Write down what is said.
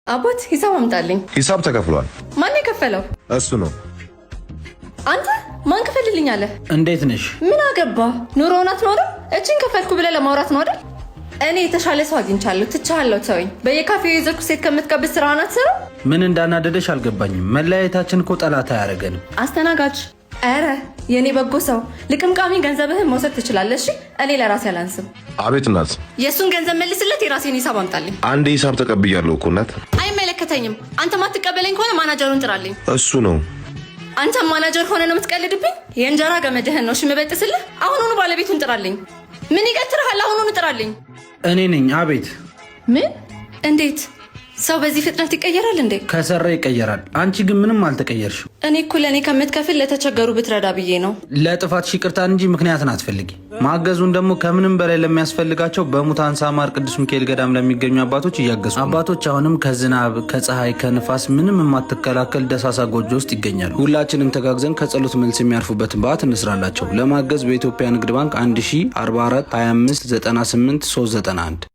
አቦት ሂሳብ አምጣልኝ። ሂሳብ ተከፍሏል። ማን የከፈለው? እሱ ነው። አንተ ማን ከፈልልኝ አለ? እንዴት ነሽ? ምን አገባ? ኑሮውን አትኖርም? እቺን ከፈልኩ ብለህ ለማውራት ነው አይደል? እኔ የተሻለ ሰው አግኝቻለሁ። ትቻለሁ። ተወኝ። በየካፌው የዘኩ ሴት ከምትቀብስ ስራውን አትሰራም? ምን እንዳናደደሽ አልገባኝም። መለያየታችን እኮ ጠላት አያደርገንም። አስተናጋጅ፣ ኧረ የኔ በጎ ሰው፣ ልቅምቃሚ ገንዘብህን መውሰድ ትችላለሽ። እኔ ለራሴ አላንስም። አቤት እናት። የእሱን ገንዘብ መልስለት፣ የራሴን ሂሳብ አምጣልኝ። አንድ ሂሳብ ተቀብያለሁ እኮ እናት። አይመለከተኝም። አንተ ማትቀበለኝ ከሆነ ማናጀሩን ጥራልኝ። እሱ ነው። አንተ ማናጀር ሆነ ነው የምትቀልድብኝ? የእንጀራ ገመድህን ነው ሽምበጥስልህ። አሁኑኑ ባለቤቱን ጥራልኝ። ምን ይቀጥርሃል? አሁኑኑ ጥራልኝ። እኔ ነኝ። አቤት። ምን? እንዴት? ሰው በዚህ ፍጥነት ይቀየራል እንዴ? ከሰራ ይቀየራል። አንቺ ግን ምንም አልተቀየርሽ። እኔ እኮ ለእኔ ከምትከፍል ለተቸገሩ ብትረዳ ብዬ ነው። ለጥፋትሽ ይቅርታን እንጂ ምክንያትን አትፈልጊ። ማገዙን ደግሞ ከምንም በላይ ለሚያስፈልጋቸው በሙታን ሳማር ቅዱስ ሚካኤል ገዳም ለሚገኙ አባቶች እያገዙ። አባቶች አሁንም ከዝናብ ከፀሐይ ከንፋስ ምንም የማትከላከል ደሳሳ ጎጆ ውስጥ ይገኛሉ። ሁላችንም ተጋግዘን ከጸሎት መልስ የሚያርፉበትን በዓት እንስራላቸው። ለማገዝ በኢትዮጵያ ንግድ ባንክ 1044 25 98 391